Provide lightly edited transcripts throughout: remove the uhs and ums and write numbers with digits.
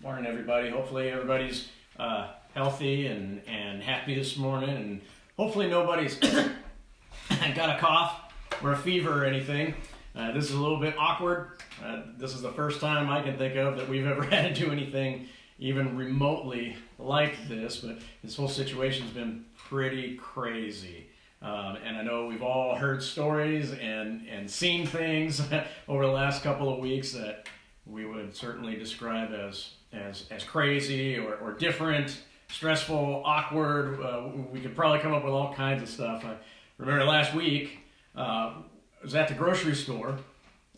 Morning, everybody. Hopefully everybody's healthy and happy this morning, and hopefully nobody's got a cough or a fever or anything. This is a little bit awkward. This is the first time I can think of that we've ever had to do anything even remotely like this, but this whole situation's been pretty crazy. And I know we've all heard stories and seen things over the last couple of weeks that we would certainly describe as crazy or different, stressful, awkward. We could probably come up with all kinds of stuff. I remember last week, I was at the grocery store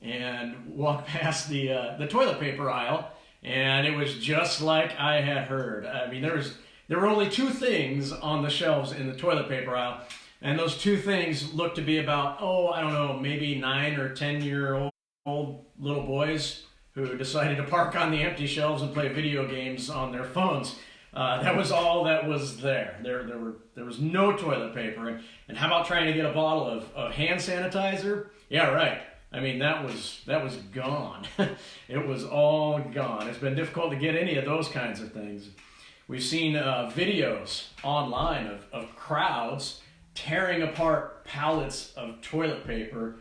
and walked past the toilet paper aisle, and it was just like I had heard. I mean, there were only two things on the shelves in the toilet paper aisle, and those two things looked to be about, I don't know, maybe 9 or 10-year-old little boys who decided to park on the empty shelves and play video games on their phones. That was all that was there. There was no toilet paper. And how about trying to get a bottle of hand sanitizer? Yeah, right. I mean, that was gone. It was all gone. It's been difficult to get any of those kinds of things. We've seen videos online of crowds tearing apart pallets of toilet paper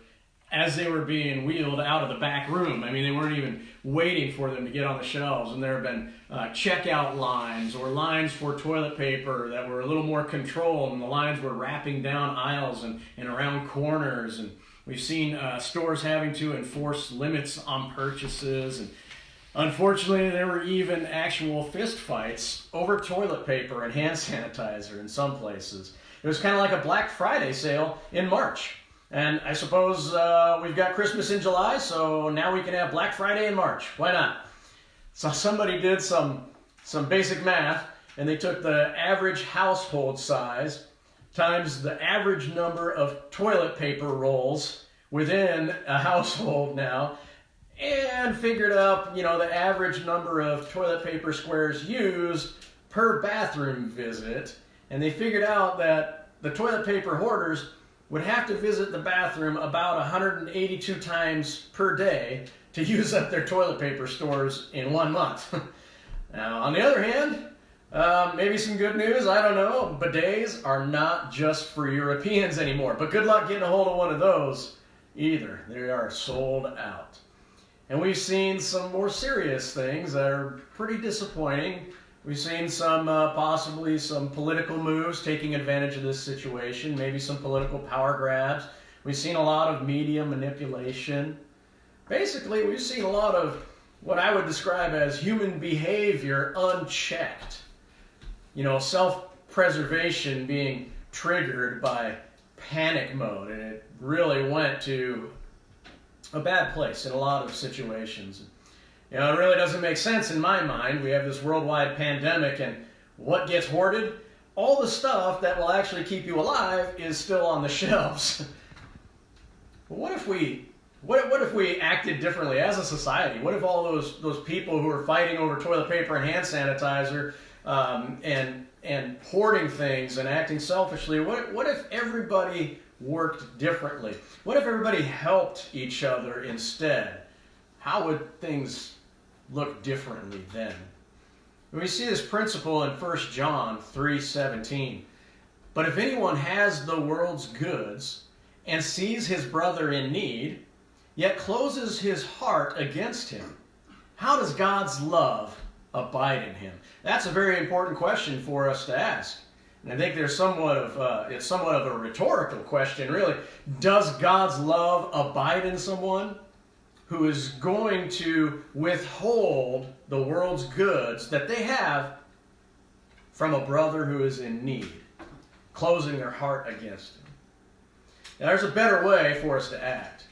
as they were being wheeled out of the back room. I mean, they weren't even waiting for them to get on the shelves, and there have been checkout lines or lines for toilet paper that were a little more controlled, and the lines were wrapping down aisles and around corners, and we've seen stores having to enforce limits on purchases, and unfortunately there were even actual fist fights over toilet paper and hand sanitizer in some places. It was kind of like a Black Friday sale in March. And I suppose we've got Christmas in July, so now we can have Black Friday in March. Why not? So somebody did some basic math, and they took the average household size times the average number of toilet paper rolls within a household now, and figured out, the average number of toilet paper squares used per bathroom visit. And they figured out that the toilet paper hoarders would have to visit the bathroom about 182 times per day to use up their toilet paper stores in 1 month. Now, on the other hand, maybe some good news, I don't know. Bidets are not just for Europeans anymore, but good luck getting a hold of one of those either. They are sold out. And we've seen some more serious things that are pretty disappointing. We've seen possibly some political moves taking advantage of this situation, maybe some political power grabs. We've seen a lot of media manipulation. Basically, we've seen a lot of what I would describe as human behavior unchecked. Self-preservation being triggered by panic mode, and it really went to a bad place in a lot of situations. It really doesn't make sense in my mind. We have this worldwide pandemic, and what gets hoarded? All the stuff that will actually keep you alive is still on the shelves. But what if we acted differently as a society? What if all those people who are fighting over toilet paper and hand sanitizer and hoarding things and acting selfishly, what if everybody worked differently? What if everybody helped each other instead? How would things look differently then? We see this principle in 1 John 3:17. But if anyone has the world's goods and sees his brother in need, yet closes his heart against him, how does God's love abide in him? That's a very important question for us to ask. And I think it's somewhat of a rhetorical question, really. Does God's love abide in someone who is going to withhold the world's goods that they have from a brother who is in need, closing their heart against him? Now, there's a better way for us to act.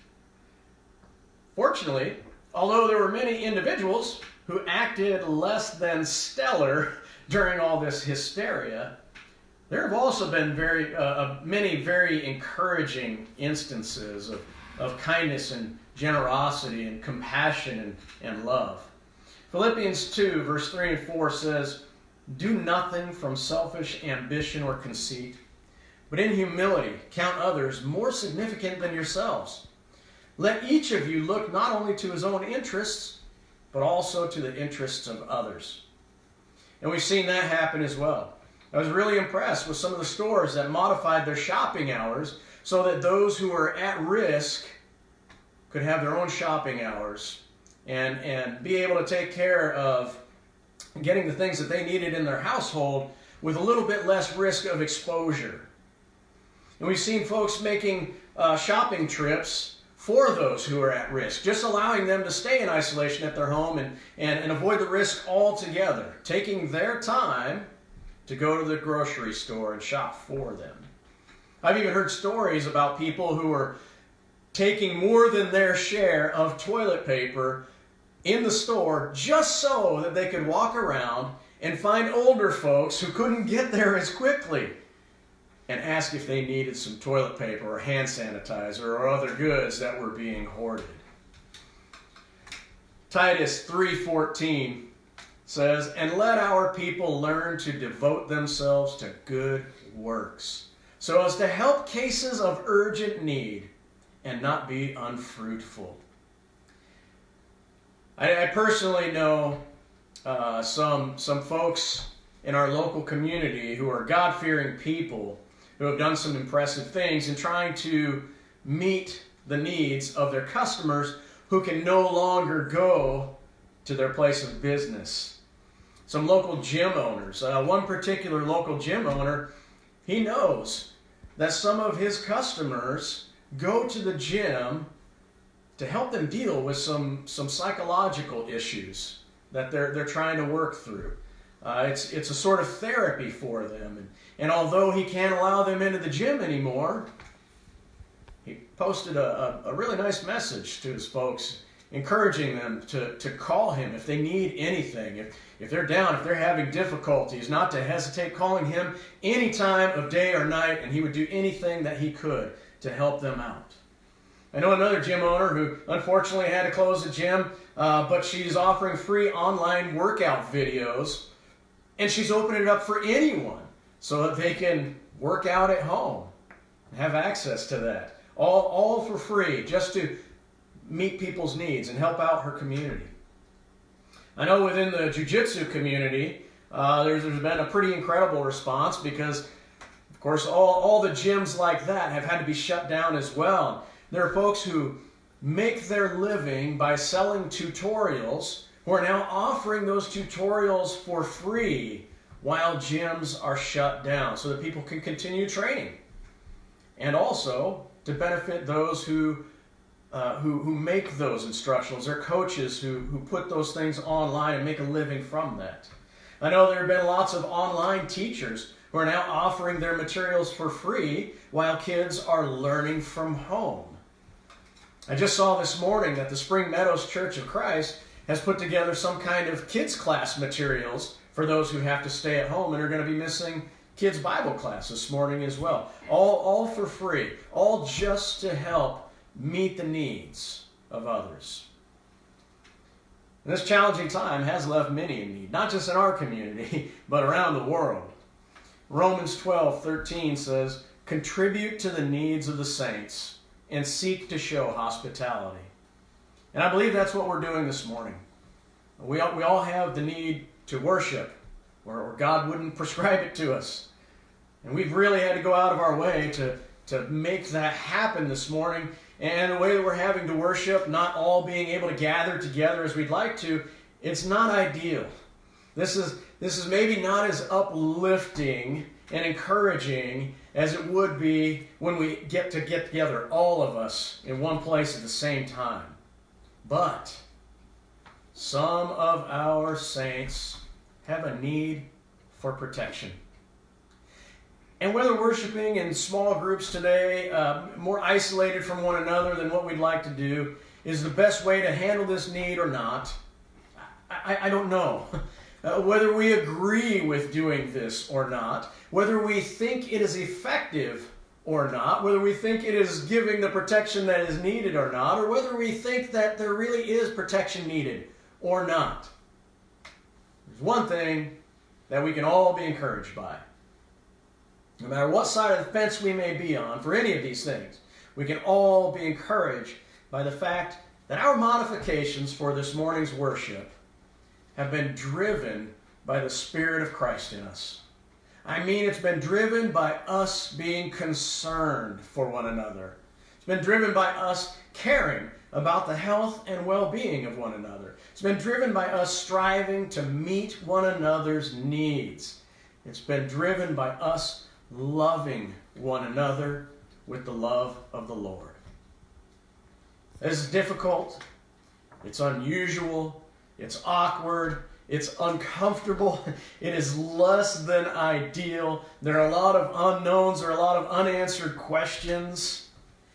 Fortunately, although there were many individuals who acted less than stellar during all this hysteria, there have also been many very encouraging instances of kindness and generosity and compassion and love. Philippians 2, verse 3 and 4 says, "Do nothing from selfish ambition or conceit, but in humility count others more significant than yourselves. Let each of you look not only to his own interests, but also to the interests of others. And we've seen that happen as well. I was really impressed with some of the stores that modified their shopping hours so that those who are at risk could have their own shopping hours and be able to take care of getting the things that they needed in their household with a little bit less risk of exposure. And we've seen folks making shopping trips for those who are at risk, just allowing them to stay in isolation at their home and avoid the risk altogether, taking their time to go to the grocery store and shop for them. I've even heard stories about people who are taking more than their share of toilet paper in the store just so that they could walk around and find older folks who couldn't get there as quickly and ask if they needed some toilet paper or hand sanitizer or other goods that were being hoarded. Titus 3:14 says, "And let our people learn to devote themselves to good works, so as to help cases of urgent need and not be unfruitful." I personally know some folks in our local community who are God-fearing people who have done some impressive things in trying to meet the needs of their customers who can no longer go to their place of business. Some local gym owners, one particular local gym owner, he knows that some of his customers go to the gym to help them deal with some psychological issues that they're trying to work through. It's a sort of therapy for them. And although he can't allow them into the gym anymore, he posted a really nice message to his folks, encouraging them to call him if they need anything. If they're down, if they're having difficulties, not to hesitate calling him any time of day or night, and he would do anything that he could to help them out. I know another gym owner who unfortunately had to close the gym, but she's offering free online workout videos, and she's opening it up for anyone so that they can work out at home and have access to that. All for free, just to meet people's needs and help out her community. I know within the jiu-jitsu community, there's been a pretty incredible response because, of course, all the gyms like that have had to be shut down as well. There are folks who make their living by selling tutorials who are now offering those tutorials for free while gyms are shut down so that people can continue training. And also to benefit those who make those instructionals, their coaches who put those things online and make a living from that. I know there have been lots of online teachers who are now offering their materials for free while kids are learning from home. I just saw this morning that the Spring Meadows Church of Christ has put together some kind of kids class materials for those who have to stay at home and are going to be missing kids' Bible class this morning as well. All for free, all just to help meet the needs of others. And this challenging time has left many in need, not just in our community, but around the world. Romans 12:13 says, "Contribute to the needs of the saints and seek to show hospitality." And I believe that's what we're doing this morning. We all have the need to worship, or God wouldn't prescribe it to us. And we've really had to go out of our way to make that happen this morning. And the way that we're having to worship, not all being able to gather together as we'd like to, it's not ideal. This is maybe not as uplifting and encouraging as it would be when we get together, all of us, in one place at the same time. But some of our saints have a need for protection. And whether worshiping in small groups today, more isolated from one another than what we'd like to do, is the best way to handle this need or not, I don't know. Whether we agree with doing this or not, whether we think it is effective or not, whether we think it is giving the protection that is needed or not, or whether we think that there really is protection needed or not. There's one thing that we can all be encouraged by. No matter what side of the fence we may be on for any of these things, we can all be encouraged by the fact that our modifications for this morning's worship have been driven by the Spirit of Christ in us. I mean, it's been driven by us being concerned for one another. It's been driven by us caring about the health and well-being of one another. It's been driven by us striving to meet one another's needs. It's been driven by us loving one another with the love of the Lord. This is difficult. It's unusual. It's awkward. It's uncomfortable. It is less than ideal. There are a lot of unknowns. There are a lot of unanswered questions.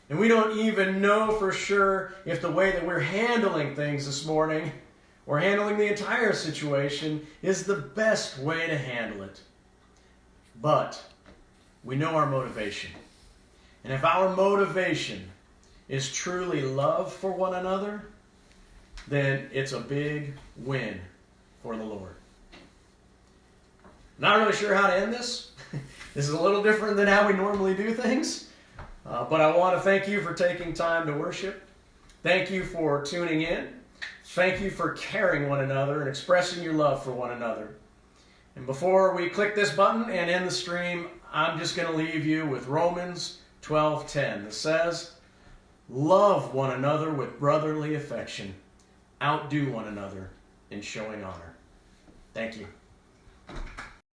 And we don't even know for sure if the way that we're handling things this morning, or handling the entire situation, is the best way to handle it. But we know our motivation. And if our motivation is truly love for one another, then it's a big win for the Lord. Not really sure how to end this. This is a little different than how we normally do things. But I want to thank you for taking time to worship. Thank you for tuning in. Thank you for caring one another and expressing your love for one another. And before we click this button and end the stream, I'm just going to leave you with Romans 12:10 that says, love one another with brotherly affection. Outdo one another in showing honor. Thank you.